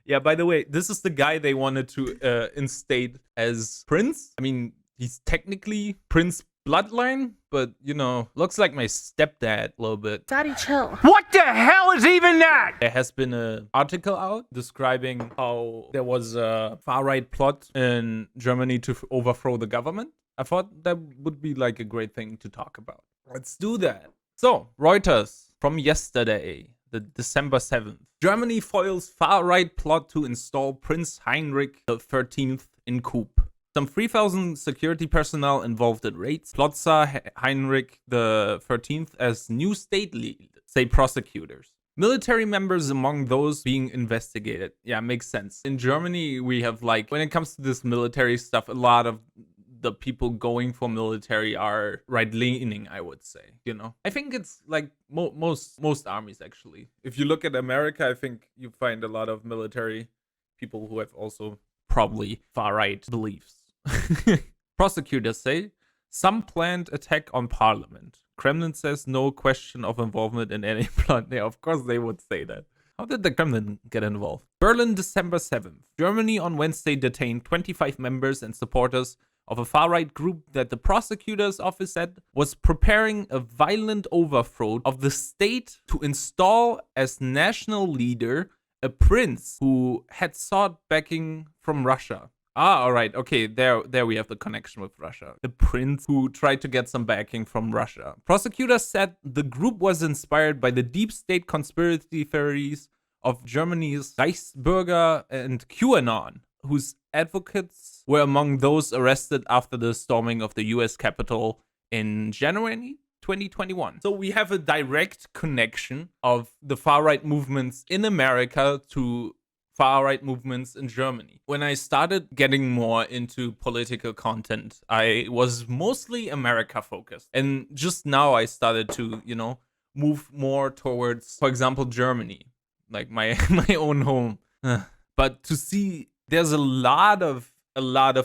Yeah, by the way, this is the guy they wanted to instate as prince. I mean, he's technically prince bloodline, but looks like my stepdad a little bit. Daddy, chill. What the hell is even that? There has been an article out describing how there was a far-right plot in Germany to overthrow the government. I thought that would be like a great thing to talk about. Let's do that. So, Reuters from yesterday, the December 7th. Germany foils far-right plot to install Prince Heinrich XIII in Coup. Some 3,000 security personnel involved in raids. Plot saw Heinrich XIII as new state lead, say prosecutors. Military members among those being investigated. Yeah, makes sense. In Germany, we have when it comes to this military stuff, a lot of the people going for military are right-leaning, I would say, I think it's like most armies, actually. If you look at America, I think you find a lot of military people who have also probably far-right beliefs. Prosecutors say some planned attack on parliament. Kremlin says no question of involvement in any plot. Yeah, of course they would say that. How did the Kremlin get involved? Berlin, December 7th. Germany on Wednesday detained 25 members and supporters of a far-right group that the prosecutor's office said was preparing a violent overthrow of the state to install as national leader a prince who had sought backing from Russia. Ah, all right. Okay, there we have the connection with Russia. A prince who tried to get some backing from Russia. Prosecutors said the group was inspired by the deep state conspiracy theories of Germany's Reichsbürger and q-anon, whose advocates were among those arrested after the storming of the US Capitol in January 2021. So we have a direct connection of the far-right movements in America to far-right movements in Germany. When I started getting more into political content, I was mostly America-focused. And just now I started to, move more towards, for example, Germany, like my own home. But to see there's a lot of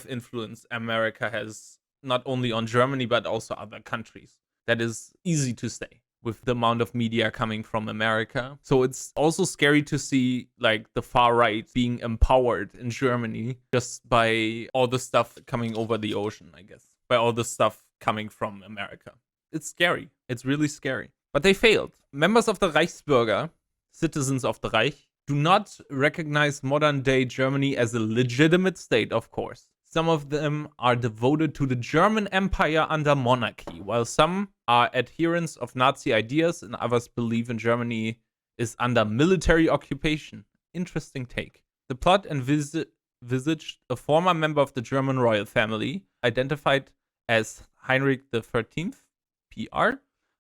influence America has, not only on Germany, but also other countries. That is easy to say with the amount of media coming from America. So it's also scary to see the far right being empowered in Germany just by all the stuff coming over the ocean, I guess. By all the stuff coming from America. It's scary. It's really scary. But they failed. Members of the Reichsbürger, citizens of the Reich, do not recognize modern-day Germany as a legitimate state, of course. Some of them are devoted to the German Empire under monarchy, while some are adherents of Nazi ideas and others believe in Germany is under military occupation. Interesting take. The plot envisaged a former member of the German royal family, identified as Heinrich XIII, PR,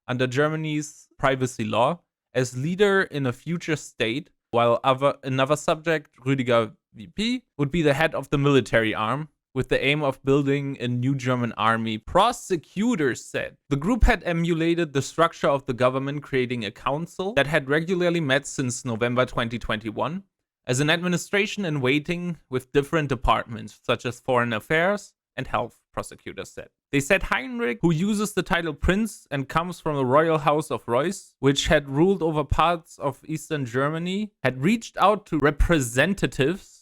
under Germany's privacy law, as leader in a future state, while another subject, Rüdiger VP, would be the head of the military arm, with the aim of building a new German army. Prosecutors said the group had emulated the structure of the government, creating a council that had regularly met since November 2021 as an administration in waiting with different departments, such as foreign affairs and health, prosecutors said. They said Heinrich, who uses the title prince and comes from the royal house of Reuss, which had ruled over parts of eastern Germany, had reached out to representatives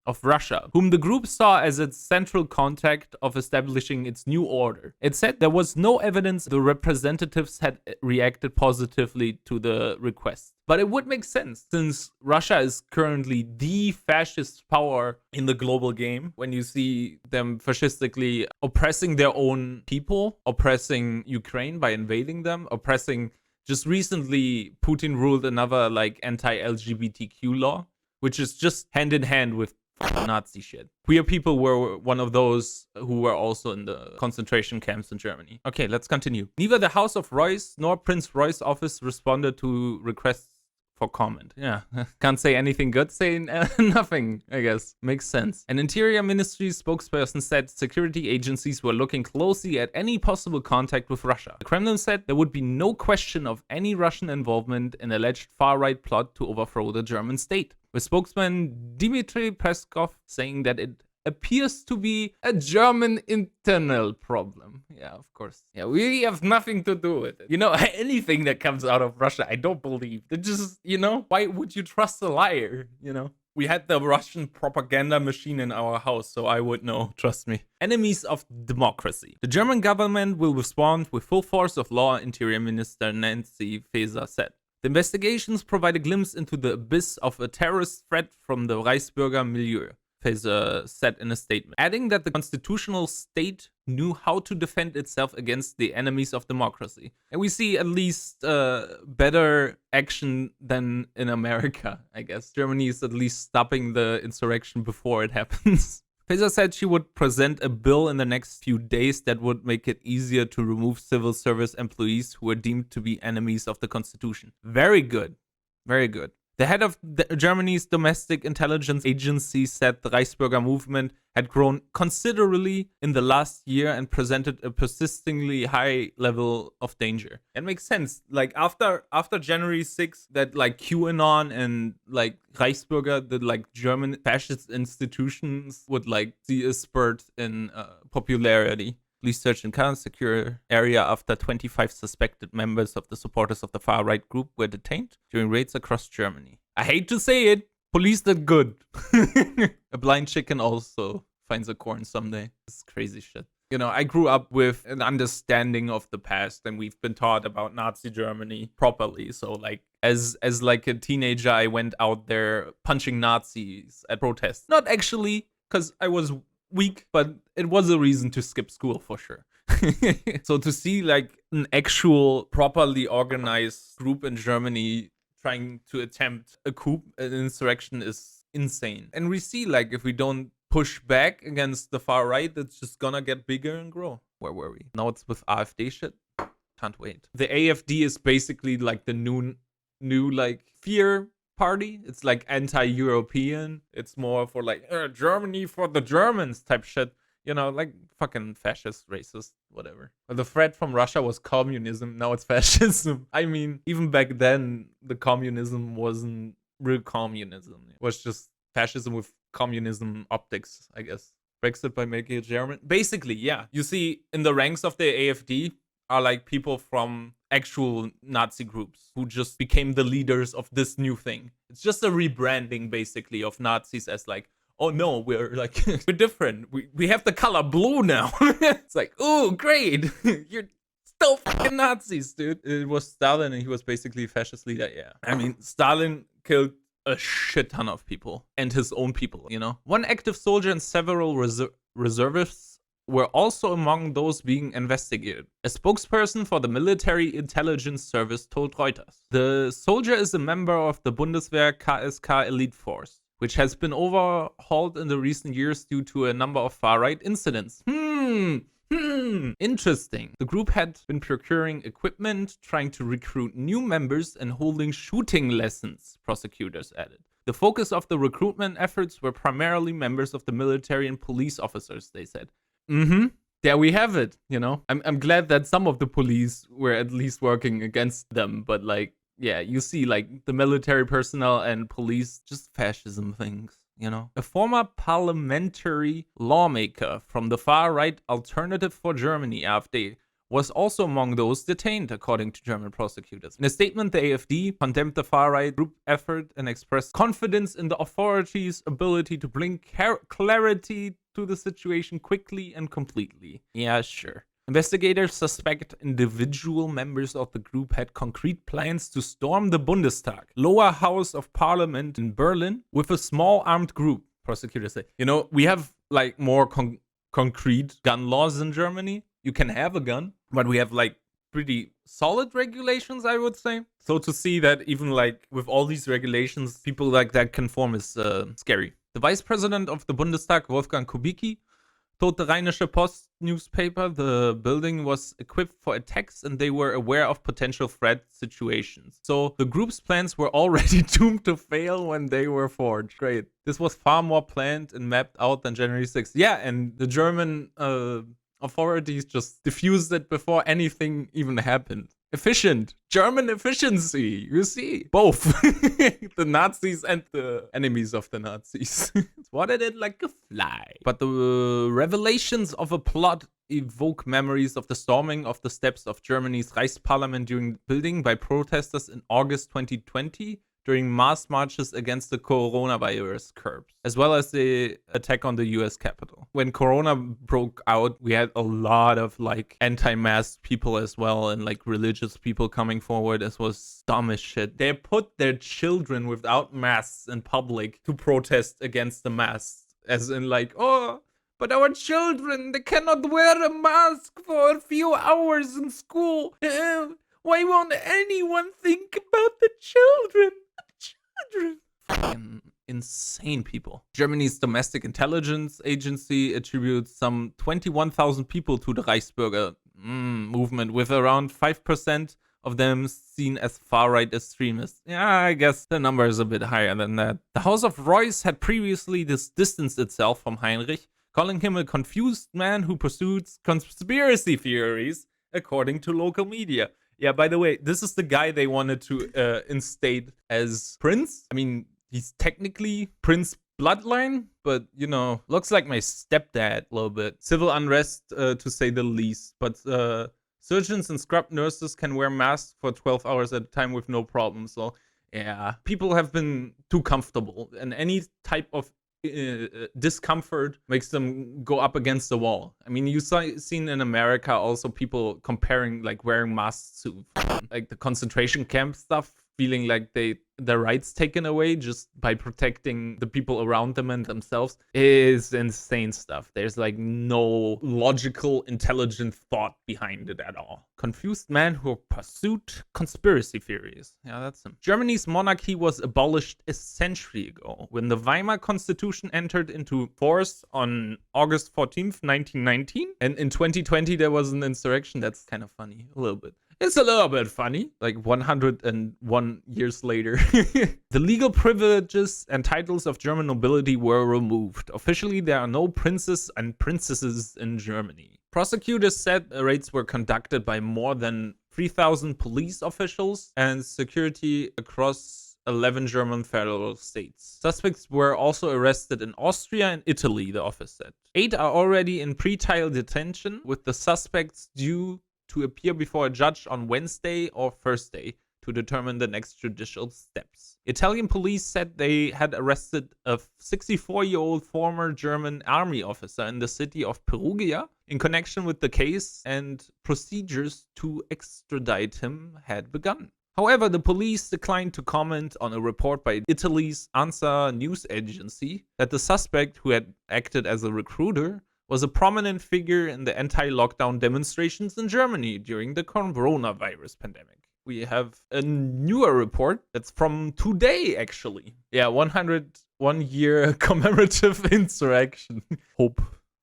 of Russia, whom the group saw as its central contact of establishing its new order. It said there was no evidence the representatives had reacted positively to the request. But it would make sense, since Russia is currently the fascist power in the global game. When you see them fascistically oppressing their own people, oppressing Ukraine by invading them, oppressing... Just recently, Putin ruled another anti-LGBTQ law, which is just hand in hand with Nazi shit. Queer people were one of those who were also in the concentration camps in Germany. Okay, let's continue. Neither the House of Reuss nor Prince Reuss' office responded to requests for comment. Yeah, can't say anything good, say nothing, I guess. Makes sense. An Interior Ministry spokesperson said security agencies were looking closely at any possible contact with Russia. The Kremlin said there would be no question of any Russian involvement in alleged far-right plot to overthrow the German state, with spokesman Dmitry Peskov saying that it appears to be a German internal problem. Yeah, of course. Yeah, we have nothing to do with it. Anything that comes out of Russia, I don't believe. It just, why would you trust a liar, We had the Russian propaganda machine in our house, so I would know, trust me. Enemies of democracy. The German government will respond with full force of law, Interior Minister Nancy Faeser said. The investigations provide a glimpse into the abyss of a terrorist threat from the Reichsbürger milieu, Faeser said in a statement, adding that the constitutional state knew how to defend itself against the enemies of democracy. And we see at least better action than in America, I guess. Germany is at least stopping the insurrection before it happens. Faeser said she would present a bill in the next few days that would make it easier to remove civil service employees who were deemed to be enemies of the constitution. Very good. Very good. The head of Germany's domestic intelligence agency said the Reichsbürger movement had grown considerably in the last year and presented a persistingly high level of danger. It makes sense. Like after January 6th, that like q-anon and like Reichsbürger, the like German fascist institutions would like see a spurt in popularity. Police searched in Cannes secure area after 25 suspected members of the supporters of the far-right group were detained during raids across Germany. I hate to say it, police did good. A blind chicken also finds a corn someday. This is crazy shit. You know, I grew up with an understanding of the past, and we've been taught about Nazi Germany properly. So like as like a teenager, I went out there punching Nazis at protests. Not actually, because I was weak, but it was a reason to skip school for sure. So to see like an actual properly organized group in Germany trying to attempt a coup, an insurrection, is insane. And we see like if we don't push back against the far right, it's just gonna get bigger and grow. Where were we? Now it's with AfD shit. Can't wait. The AfD is basically like the new like fear party. It's like anti-European. It's more for like Germany for the Germans type shit. You know, like fucking fascist, racist, whatever. Well, the threat from Russia was communism. Now it's fascism. I mean, even back then, the communism wasn't real communism. It was just fascism with communism optics, I guess. Brexit by making it German. Basically, yeah. You see, in the ranks of the AfD are like people from actual Nazi groups who just became the leaders of this new thing. It's just a rebranding, basically, of Nazis as like, oh no, we're like, we're different. We have the color blue now. It's like, oh, great. You're still fucking Nazis, dude. It was Stalin, and he was basically a fascist leader, yeah. I mean, Stalin killed a shit ton of people, and his own people, you know? One active soldier and several reservists were also among those being investigated. A spokesperson for the military intelligence service told Reuters. The soldier is a member of the Bundeswehr KSK elite force, which has been overhauled in the recent years due to a number of far-right incidents. Interesting. The group had been procuring equipment, trying to recruit new members, and holding shooting lessons, prosecutors added. The focus of the recruitment efforts were primarily members of the military and police officers, they said. There we have it, you know? I'm glad that some of the police were at least working against them, but like, yeah, you see like the military personnel and police, just fascism things, you know? A former parliamentary lawmaker from the far-right Alternative for Germany, AfD, was also among those detained, according to German prosecutors. In a statement, the AfD condemned the far-right group effort and expressed confidence in the authorities' ability to bring clarity to the situation quickly and completely. Yeah, sure. Investigators suspect individual members of the group had concrete plans to storm the Bundestag, lower house of parliament in Berlin, with a small armed group, prosecutors say. You know, we have like more concrete gun laws in Germany. You can have a gun, but we have like pretty solid regulations, I would say. So to see that even like with all these regulations, people like that can form is scary. The vice president of the Bundestag, Wolfgang Kubicki, told the Rheinische Post newspaper the building was equipped for attacks and they were aware of potential threat situations. So the group's plans were already doomed to fail when they were forged. Great. This was far more planned and mapped out than January 6th. Yeah, and the German authorities just diffused it before anything even happened. Efficient. German efficiency. You see. Both. The Nazis and the enemies of the Nazis. Swatted it like a fly. But the revelations of a plot evoke memories of the storming of the steps of Germany's Reichsparliament during building by protesters in August 2020 during mass marches against the coronavirus curbs, as well as the attack on the US Capitol. When Corona broke out, we had a lot of like anti-mask people as well, and like religious people coming forward. This was dumb as shit. They put their children without masks in public to protest against the masks, as in like, oh, but our children, they cannot wear a mask for a few hours in school. Why won't anyone think about the children? Fucking insane people. Germany's domestic intelligence agency attributes some 21,000 people to the Reichsbürger movement, with around 5% of them seen as far-right extremists. Yeah, I guess the number is a bit higher than that. The House of Reuss had previously distanced itself from Heinrich, calling him a confused man who pursues conspiracy theories, according to local media. Yeah, by the way, this is the guy they wanted to instate as prince. I mean, he's technically prince bloodline, but, you know, looks like my stepdad a little bit. Civil unrest, to say the least. But surgeons and scrub nurses can wear masks for 12 hours at a time with no problem. So, yeah, people have been too comfortable. And any type of discomfort makes them go up against the wall. I mean, you've seen in America also people comparing like wearing masks to like the concentration camp stuff, feeling like their rights taken away just by protecting the people around them and themselves, is insane stuff. There's like no logical, intelligent thought behind it at all. Confused man who pursued conspiracy theories. Yeah, that's him. Germany's monarchy was abolished a century ago when the Weimar Constitution entered into force on August 14th, 1919. And in 2020, there was an insurrection. That's kind of funny, a little bit. It's a little bit funny, like 101 years later. The legal privileges and titles of German nobility were removed. Officially, there are no princes and princesses in Germany. Prosecutors said raids were conducted by more than 3,000 police officials and security across 11 German federal states. Suspects were also arrested in Austria and Italy, the office said. 8 are already in pretrial detention, with the suspects due to appear before a judge on Wednesday or Thursday to determine the next judicial steps. Italian police said they had arrested a 64-year-old former German army officer in the city of Perugia in connection with the case, and procedures to extradite him had begun. However, the police declined to comment on a report by Italy's ANSA news agency that the suspect, who had acted as a recruiter, was a prominent figure in the anti-lockdown demonstrations in Germany during the coronavirus pandemic. We have a newer report that's from today, actually. Yeah, 101-year commemorative insurrection. Hope.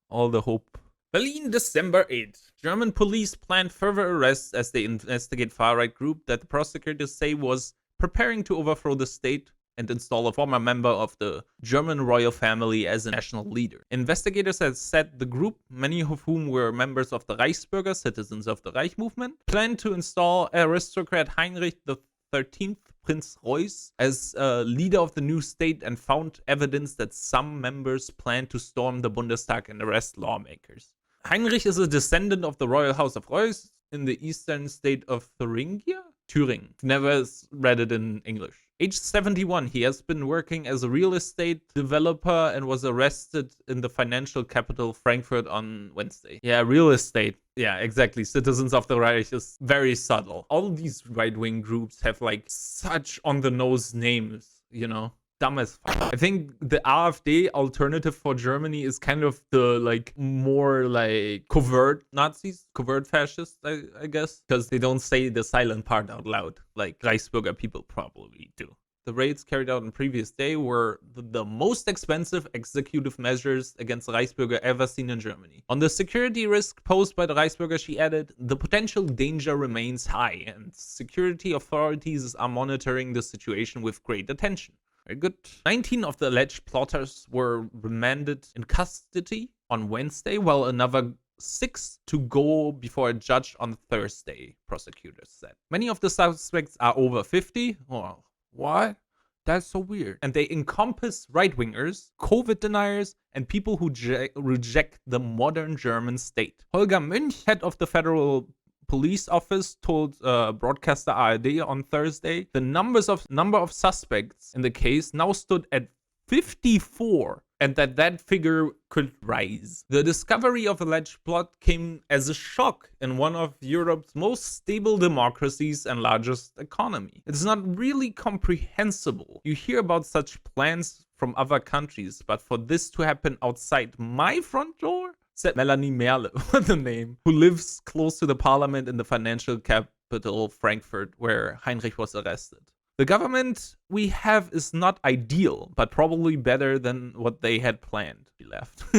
All the hope. Berlin, December 8th. German police planned further arrests as they investigate far-right group that the prosecutors say was preparing to overthrow the state and install a former member of the German royal family as a national leader. Investigators have said the group, many of whom were members of the Reichsbürger, citizens of the Reich movement, planned to install aristocrat Heinrich XIII, Prince Reuss, as leader of the new state, and found evidence that some members planned to storm the Bundestag and arrest lawmakers. Heinrich is a descendant of the royal house of Reuss in the eastern state of Thuringia? Thüringen. Never read it in English. Age 71, he has been working as a real estate developer and was arrested in the financial capital Frankfurt on Wednesday. Yeah, real estate. Yeah, exactly. Citizens of the Reich is very subtle. All these right-wing groups have like such on-the-nose names, you know? Dumb as fuck. I think the AfD alternative for Germany is kind of the like more like covert Nazis, covert fascists, I guess, because they don't say the silent part out loud like Reichsbürger people probably do. The raids carried out on previous day were the most expensive executive measures against Reichsbürger ever seen in Germany. On the security risk posed by the Reichsbürger, she added, the potential danger remains high and security authorities are monitoring the situation with great attention. Very good. 19 of the alleged plotters were remanded in custody on Wednesday, while another 6 to go before a judge on Thursday, prosecutors said. Many of the suspects are over 50. Oh, what? That's so weird. And they encompass right-wingers, COVID deniers, and people who reject the modern German state. Holger Münch, head of the Federal police office told broadcaster ARD on Thursday the number of suspects in the case now stood at 54, and that figure could rise. The discovery of alleged plot came as a shock in one of Europe's most stable democracies and largest economy. It's not really comprehensible. You hear about such plans from other countries, but for this to happen outside my front door? Said Melanie Merle, what a name, who lives close to the parliament in the financial capital Frankfurt, where Heinrich was arrested. The government we have is not ideal, but probably better than what they had planned. He left.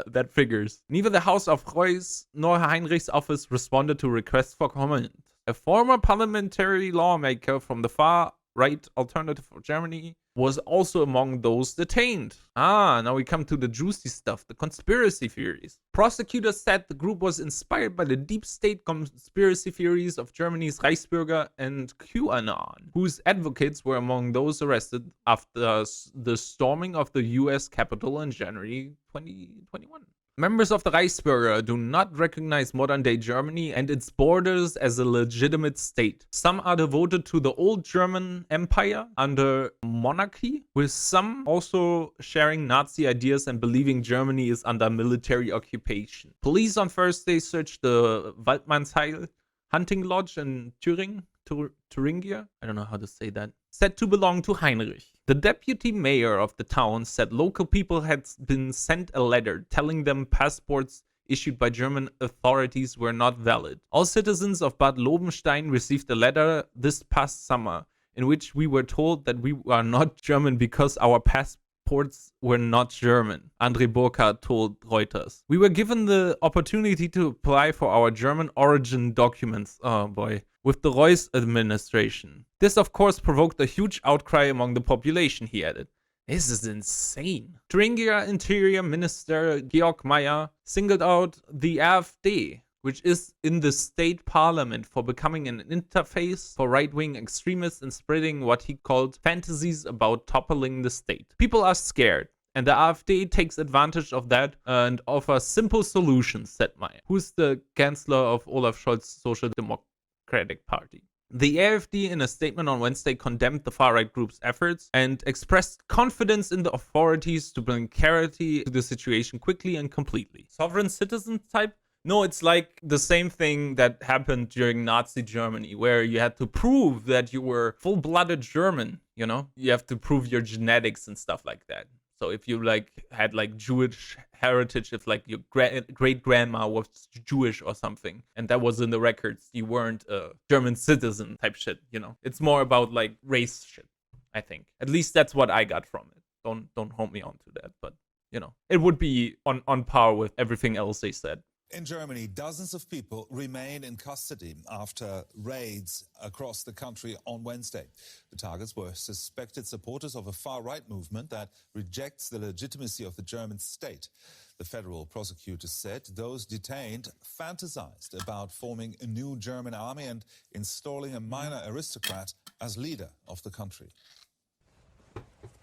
That figures. Neither the House of Reuss nor Heinrich's office responded to requests for comment. A former parliamentary lawmaker from the far-right Alternative for Germany was also among those detained. Now we come to the juicy stuff, the conspiracy theories. Prosecutors said the group was inspired by the deep state conspiracy theories of Germany's Reichsbürger and q-anon, whose advocates were among those arrested after the storming of the US Capitol in January 2021. Members of the Reichsbürger do not recognize modern-day Germany and its borders as a legitimate state. Some are devoted to the old German Empire under monarchy, with some also sharing Nazi ideas and believing Germany is under military occupation. Police on Thursday searched the Waldmannsheil hunting lodge in Thuringia, I don't know how to say that, said to belong to Heinrich. The deputy mayor of the town said local people had been sent a letter telling them passports issued by German authorities were not valid. All citizens of Bad Lobenstein received a letter this past summer in which we were told that we are not German because our passports were not German, Andre Burkhardt told Reuters. We were given the opportunity to apply for our German origin documents. Oh boy. With the Reuss administration. This, of course, provoked a huge outcry among the population, he added. This is insane. Thuringia Interior Minister Georg Mayer singled out the AfD, which is in the state parliament, for becoming an interface for right-wing extremists and spreading what he called fantasies about toppling the state. People are scared, and the AfD takes advantage of that and offers simple solutions, said Mayer, who's the chancellor of Olaf Scholz's Social Democratic Party. The AfD, in a statement on Wednesday, condemned the far-right group's efforts and expressed confidence in the authorities to bring clarity to the situation quickly and completely. Sovereign citizen type? No, it's like the same thing that happened during Nazi Germany, where you had to prove that you were full-blooded German, you know? You have to prove your genetics and stuff like that. So if you had Jewish heritage, if your great grandma was Jewish or something, and that was in the records, you weren't a German citizen type shit, you know. It's more about race shit, I think. At least that's what I got from it. Don't hold me on to that, but you know, it would be on par with everything else they said. In Germany, dozens of people remain in custody after raids across the country on Wednesday. The targets were suspected supporters of a far-right movement that rejects the legitimacy of the German state. The federal prosecutors said those detained fantasized about forming a new German army and installing a minor aristocrat as leader of the country.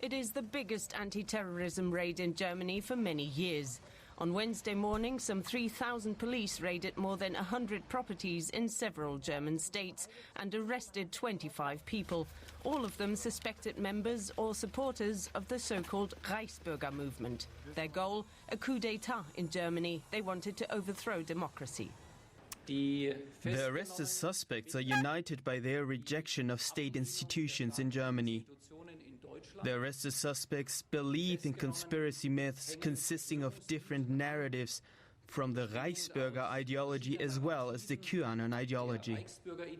It is the biggest anti-terrorism raid in Germany for many years. On Wednesday morning, some 3,000 police raided more than 100 properties in several German states and arrested 25 people, all of them suspected members or supporters of the so-called Reichsbürger movement. Their goal, a coup d'etat in Germany. They wanted to overthrow democracy. The arrested suspects are united by their rejection of state institutions in Germany. The arrested suspects believe in conspiracy myths consisting of different narratives, from the Reichsbürger ideology as well as the q-anon ideology. The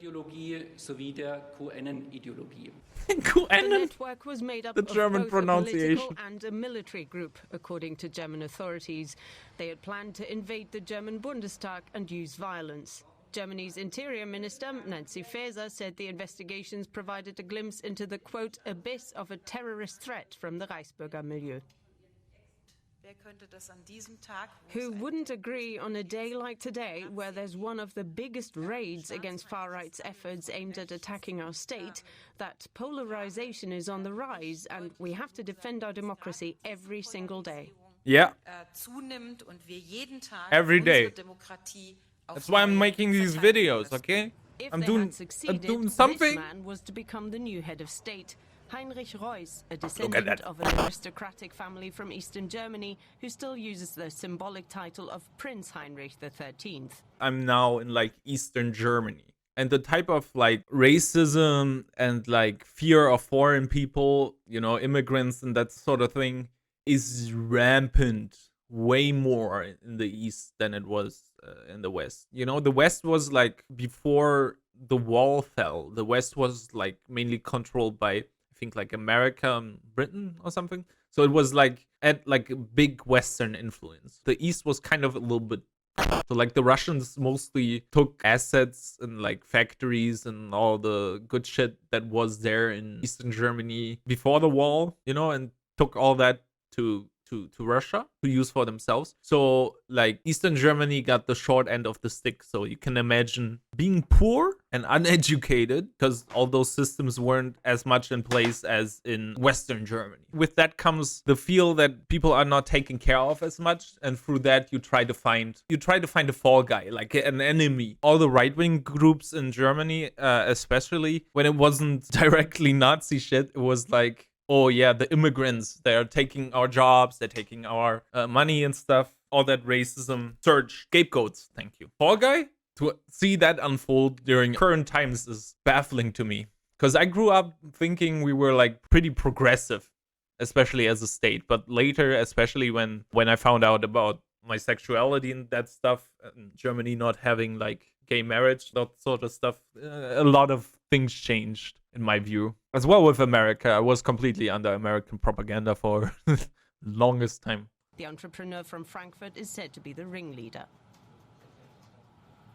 network was made up The of German both a political pronunciation. and a military group, according to German authorities. They had planned to invade the German Bundestag and use violence. Germany's Interior Minister, Nancy Faeser, said the investigations provided a glimpse into the, quote, abyss of a terrorist threat from the Reichsbürger milieu. Who wouldn't agree on a day like today, where there's one of the biggest raids against far-right's efforts aimed at attacking our state, that polarization is on the rise and we have to defend our democracy every single day. Yeah. Zunimmt und wir jeden Tag Every day. unsere Demokratie auf That's why I'm neue making these verteidigen videos, müssen. okay? If I'm they doing had succeeded, this something. man was to become the new head of state. Heinrich Reuss, a at descendant that. of an aristocratic family from Eastern Germany who still uses the symbolic title of Prince Heinrich XIII. I'm now in like Eastern Germany. And the type of like racism and like fear of foreign people, you know, immigrants and that sort of thing is rampant, way more in the East than it was in the West. You know, the West was like before the wall fell, the West was like mainly controlled by, I think, like America and Britain or something. So it was like at like a big Western influence. The East was kind of a little bit. So like the Russians mostly took assets and like factories and all the good shit that was there in Eastern Germany before the wall, you know, and took all that to Russia to use for themselves. So like Eastern Germany got the short end of the stick. So you can imagine being poor and uneducated because all those systems weren't as much in place as in Western Germany. With that comes the feel that people are not taken care of as much, and through that you try to find a fall guy, like an enemy. All the right-wing groups in Germany, especially when it wasn't directly Nazi shit, it was like, oh yeah, the immigrants, they're taking our jobs, they're taking our money and stuff. All that racism surge, scapegoats, thank you. Fall Guy? To see that unfold during current times is baffling to me. Because I grew up thinking we were like pretty progressive, especially as a state. But later, especially when I found out about my sexuality and that stuff, and Germany not having like gay marriage, that sort of stuff, a lot of things changed in my view. As well with America, I was completely under American propaganda for the longest time. The entrepreneur from Frankfurt is said to be the ringleader.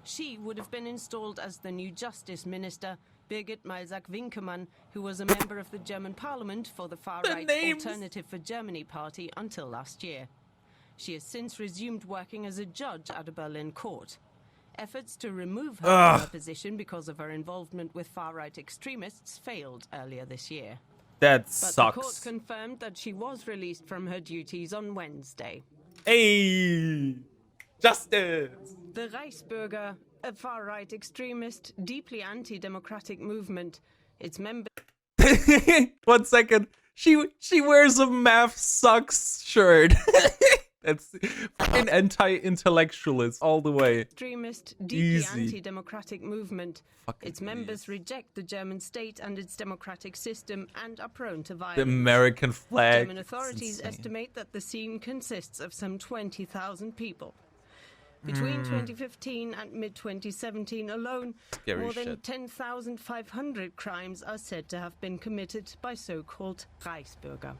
She would have been installed as the new justice minister, Birgit Malsack-Winkemann, who was a member of the German parliament for the far-right Alternative for Germany party until last year. She has since resumed working as a judge at a Berlin court. Efforts to remove her from her position because of her involvement with far-right extremists failed earlier this year. That But sucks. the court confirmed that she was released from her duties on Wednesday. Hey! Justice! The Reichsbürger, a far-right extremist, deeply anti-democratic movement, its members... 1 second. She wears a math sucks shirt. That's fucking anti-intellectualist all the way. Extremist, deeply Easy. anti-democratic movement. Fucking Its members reject the German state and its democratic system and are prone to violence. The American flag. German authorities estimate that the scene consists of some 20,000 people. Between 2015 and mid-2017 alone, Scary more than shit. 10,500 crimes are said to have been committed by so-called Reichsbürger.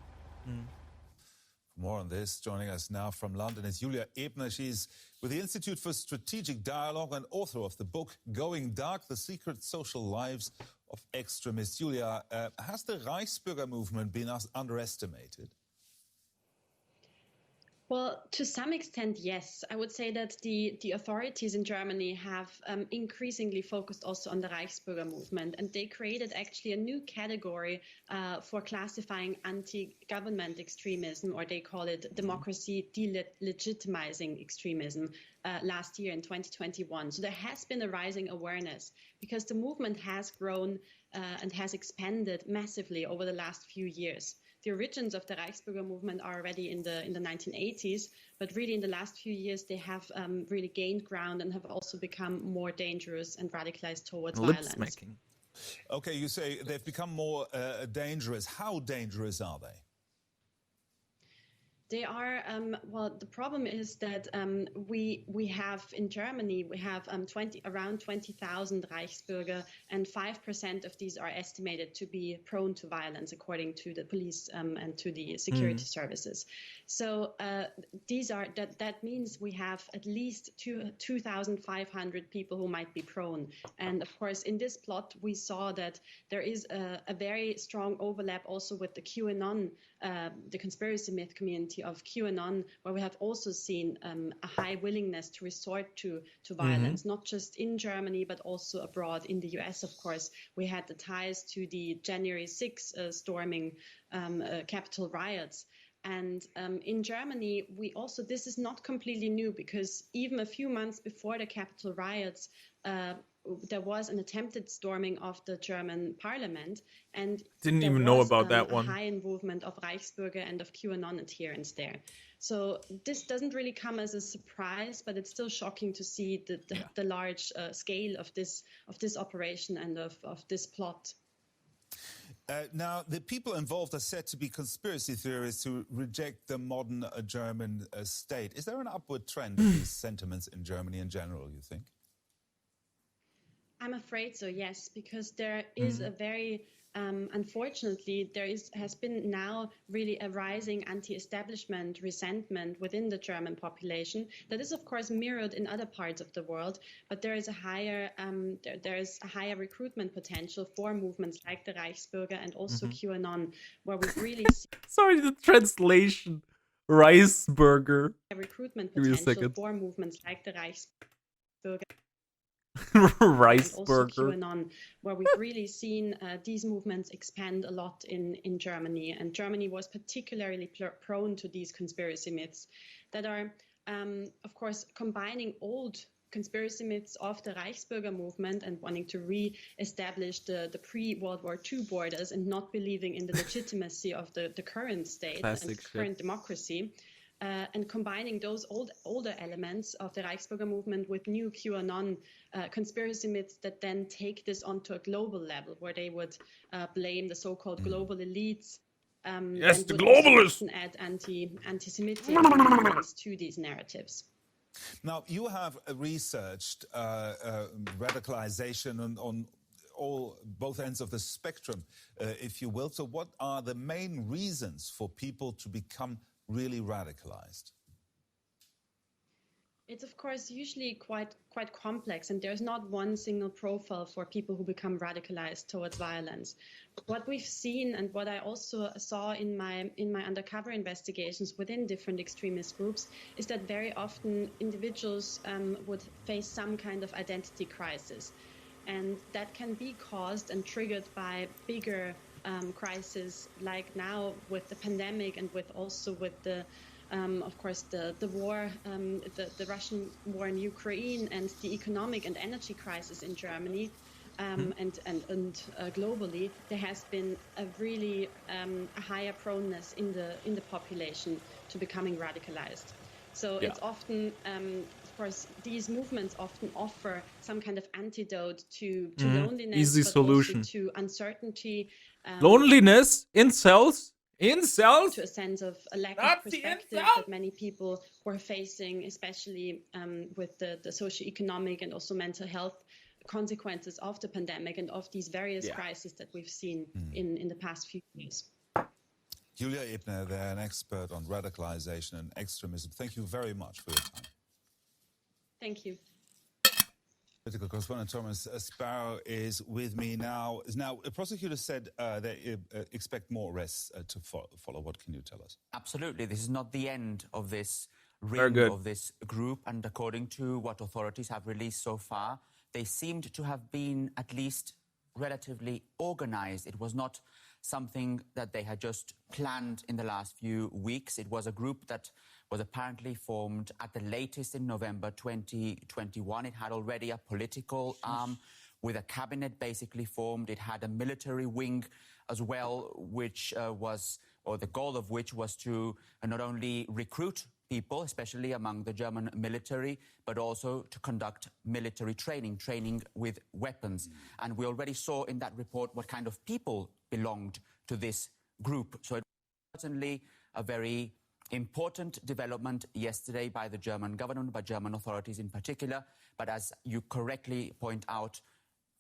More on this. Joining us now from London is Julia Ebner. She's with the Institute for Strategic Dialogue and author of the book Going Dark, The Secret Social Lives of Extremists. Julia, has the Reichsbürger movement been underestimated? Well, to some extent, yes. I would say that the authorities in Germany have increasingly focused also on the Reichsbürger movement, and they created actually a new category for classifying anti-government extremism, or they call it democracy delegitimizing extremism, last year in 2021. So there has been a rising awareness because the movement has grown and has expanded massively over the last few years. The origins of the Reichsbürger movement are already in the 1980s, but really in the last few years they have really gained ground and have also become more dangerous and radicalized towards violence. Lip-smacking. Okay, you say they've become more dangerous. How dangerous are they? They are, well, the problem is that we have in Germany, we have around 20,000 Reichsbürger, and 5% of these are estimated to be prone to violence, according to the police and to the security services. So that means we have at least 2,500 people who might be prone. And of course, in this plot, we saw that there is a very strong overlap also with the q-anon, the conspiracy myth community of q-anon, where we have also seen a high willingness to resort to violence, not just in Germany, but also abroad. In the US, of course, we had the ties to the January 6 storming Capitol riots. And in Germany, this is not completely new, because even a few months before the Capitol riots, there was an attempted storming of the German parliament, and Didn't there even know was, about that a one. high involvement of Reichsbürger and of QAnon adherents there. So this doesn't really come as a surprise, but it's still shocking to see the large scale of this operation and of this plot. Now, the people involved are said to be conspiracy theorists who reject the modern German state. Is there an upward trend of these sentiments in Germany in general, you think? I'm afraid so, yes, because there is a very, unfortunately, has been now really a rising anti-establishment resentment within the German population. That is, of course, mirrored in other parts of the world, but there is a higher recruitment potential for movements like the Reichsbürger and also QAnon, where we really see Sorry, the translation. Riceburger. a recruitment Give me a potential second. for movements like the Reichsbürger. Rice and also burger. QAnon, where we've really seen these movements expand a lot in Germany. And Germany was particularly prone to these conspiracy myths that are, of course, combining old conspiracy myths of the Reichsbürger movement and wanting to re-establish the pre-World War II borders and not believing in the legitimacy of the current state and current democracy. And combining those older elements of the Reichsbürger movement with new QAnon conspiracy myths that then take this onto a global level, where they would blame the so-called global elites. Yes, and the would also globalists! often add anti-Semitic elements to these narratives. Now, you have researched radicalization on both ends of the spectrum, if you will. So what are the main reasons for people to become really radicalized? It's, of course, usually quite complex, and there's not one single profile for people who become radicalized towards violence. What we've seen, and what I also saw in my undercover investigations within different extremist groups, is that very often individuals would face some kind of identity crisis, and that can be caused and triggered by bigger crisis, like now with the pandemic and with the of course the war, the Russian war in Ukraine, and the economic and energy crisis in Germany, and globally. There has been a really a higher proneness in the population to becoming radicalized. So it's often, of course, these movements often offer some kind of antidote to loneliness, Easy but solution. also to uncertainty. Loneliness? Incels? To a sense of a lack of perspective that many people were facing, especially with the socioeconomic and also mental health consequences of the pandemic and of these various crises that we've seen in the past few years. Julia Ebner, they're an expert on radicalization and extremism. Thank you very much for your time. Thank you. Political correspondent Thomas Sparrow is with me now. Now, a prosecutor said they expect more arrests to follow. What can you tell us? Absolutely. This is not the end of this ring of this group. And according to what authorities have released so far, they seemed to have been at least relatively organized. It was not something that they had just planned in the last few weeks. It was a group that was apparently formed at the latest in November 2021. It had already a political arm with a cabinet basically formed. It had a military wing as well, which the goal of which was to not only recruit people, especially among the German military, but also to conduct military training with weapons. And we already saw in that report what kind of people belonged to this group. So it was certainly a very important development yesterday by the German government, by German authorities in particular. But as you correctly point out,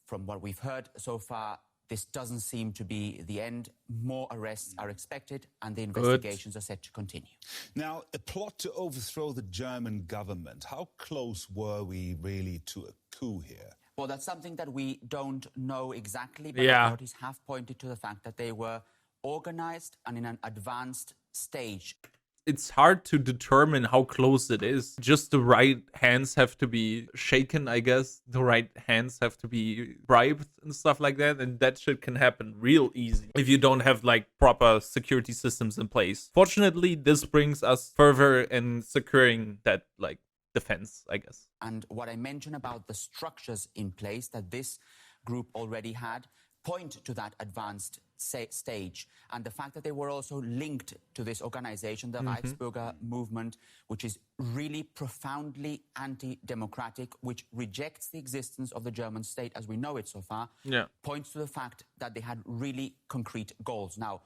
from what we've heard so far, this doesn't seem to be the end. More arrests are expected, and the investigations are set to continue. Now, a plot to overthrow the German government. How close were we really to a coup here? Well, that's something that we don't know exactly, but authorities have pointed to the fact that they were organized and in an advanced stage. it's hard to determine how close it is. Just the right hands have to be shaken, I guess. The right hands have to be bribed and stuff like that. And that shit can happen real easy if you don't have like proper security systems in place. Fortunately, this brings us further in securing that like defense, I guess. And what I mentioned about the structures in place that this group already had point to that advanced stage, and the fact that they were also linked to this organization, the Reichsbürger movement, which is really profoundly anti-democratic, which rejects the existence of the German state as we know it so far, points to the fact that they had really concrete goals. Now,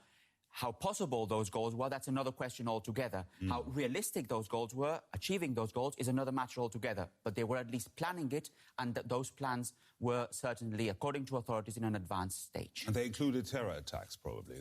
how possible those goals were, that's another question altogether. How realistic those goals were, achieving those goals, is another matter altogether. But they were at least planning it, and those plans were certainly, according to authorities, in an advanced stage. And they included terror attacks, probably.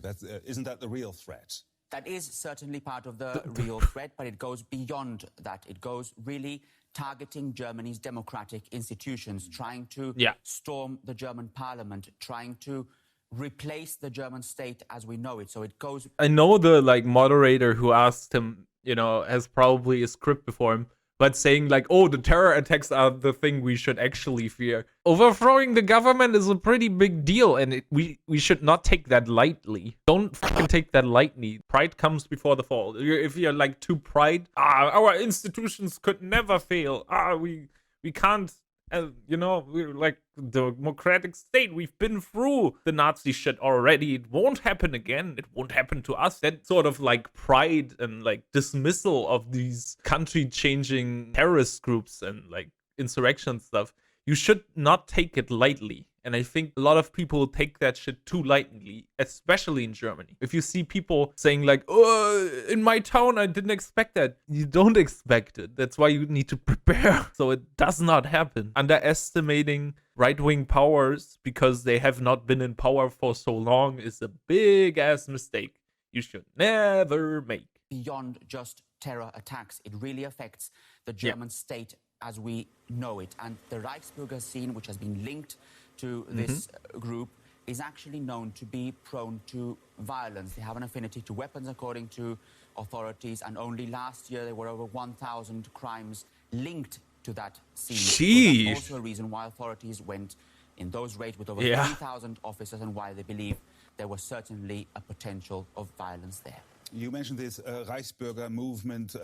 Isn't that the real threat? That is certainly part of the real threat, but it goes beyond that. It goes really targeting Germany's democratic institutions, trying to storm the German parliament, trying to replace the German state as we know it. So it goes... I know the like moderator who asked him, you know, has probably a script before him, but saying like, oh, the terror attacks are the thing we should actually fear. Overthrowing the government is a pretty big deal, and we should not take that lightly. Don't fucking take that lightly. Pride comes before the fall. If you're like too pride, our institutions could never fail. We can't... you know, we're like the democratic state. We've been through the Nazi shit already. It won't happen again. It won't happen to us. That sort of like pride and like dismissal of these country-changing terrorist groups and like insurrection stuff, you should not take it lightly. And I think a lot of people take that shit too lightly, especially in Germany. If you see people saying like, oh, in my town, I didn't expect that. You don't expect it. That's why you need to prepare so it does not happen. Underestimating right-wing powers because they have not been in power for so long is a big-ass mistake you should never make. Beyond just terror attacks, it really affects the German state as we know it. And the Reichsbürger scene, which has been linked to this group, is actually known to be prone to violence. They have an affinity to weapons, according to authorities, and only last year there were over 1,000 crimes linked to that scene. So that's also a reason why authorities went in those raids with over 3,000 officers, and why they believe there was certainly a potential of violence there. You mentioned this Reichsbürger movement,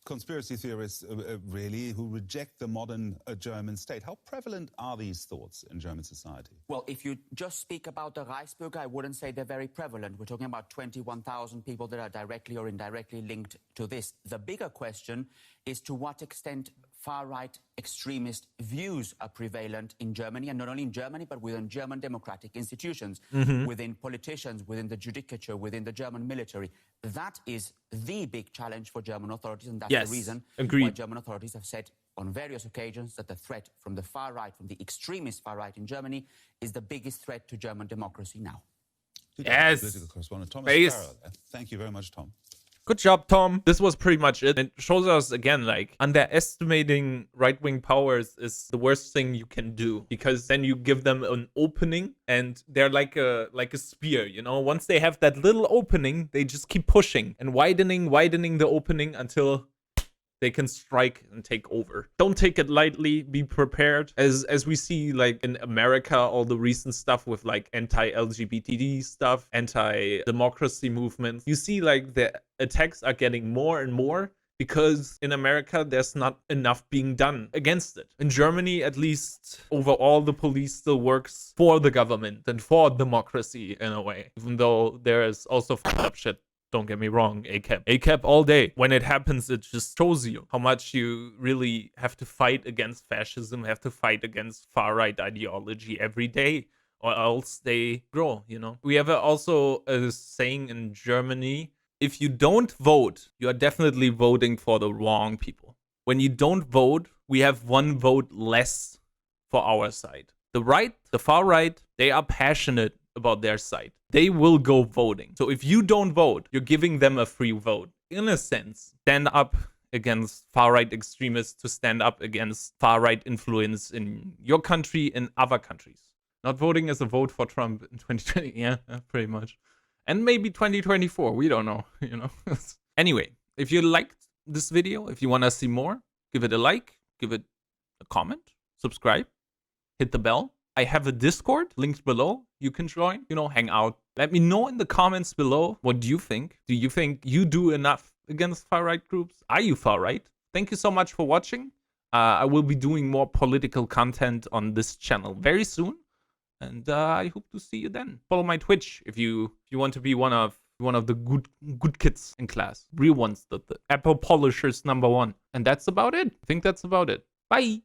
conspiracy theorists, really, who reject the modern German state. How prevalent are these thoughts in German society? Well, if you just speak about the Reichsbürger, I wouldn't say they're very prevalent. We're talking about 21,000 people that are directly or indirectly linked to this. The bigger question is to what extent far-right extremist views are prevalent in Germany, and not only in Germany, but within German democratic institutions, within politicians, within the judicature, within the German military. That is the big challenge for German authorities, and that's the reason why German authorities have said on various occasions that the threat from the far right, from the extremist far right in Germany, is the biggest threat to German democracy now. Yes. Political correspondent Thomas Farrell. Thank you very much, Tom. Good job, Tom. This was pretty much it. It shows us, again, like, underestimating right-wing powers is the worst thing you can do, because then you give them an opening and they're like a spear, you know? Once they have that little opening, they just keep pushing and widening the opening until they can strike and take over. Don't take it lightly. Be prepared. As we see, like, in America, all the recent stuff with, like, anti-LGBT stuff, anti-democracy movements. You see, like, the attacks are getting more and more because in America, there's not enough being done against it. In Germany, at least, overall, the police still works for the government and for democracy in a way. Even though there is also fucked up shit. Don't get me wrong, ACAP. ACAP all day. When it happens, it just shows you how much you really have to fight against fascism, have to fight against far-right ideology every day, or else they grow, you know? We have also a saying in Germany, if you don't vote, you are definitely voting for the wrong people. When you don't vote, we have one vote less for our side. The right, the far right, they are passionate about their side. They will go voting. So if you don't vote, you're giving them a free vote. In a sense, stand up against far-right extremists, to stand up against far-right influence in your country and other countries. Not voting as a vote for Trump in 2020. Yeah, pretty much. And maybe 2024. We don't know, you know. Anyway, If you liked this video, if you want to see more, give it a like, give it a comment, subscribe, hit the bell. I have a Discord linked below. You can join, hang out. Let me know in the comments below, what do you think? Do you think you do enough against far-right groups? Are you far-right? Thank you so much for watching. I will be doing more political content on this channel very soon. And I hope to see you then. Follow my Twitch if you want to be one of the good kids in class. Real ones, the apple polishers #1. And that's about it. I think that's about it. Bye.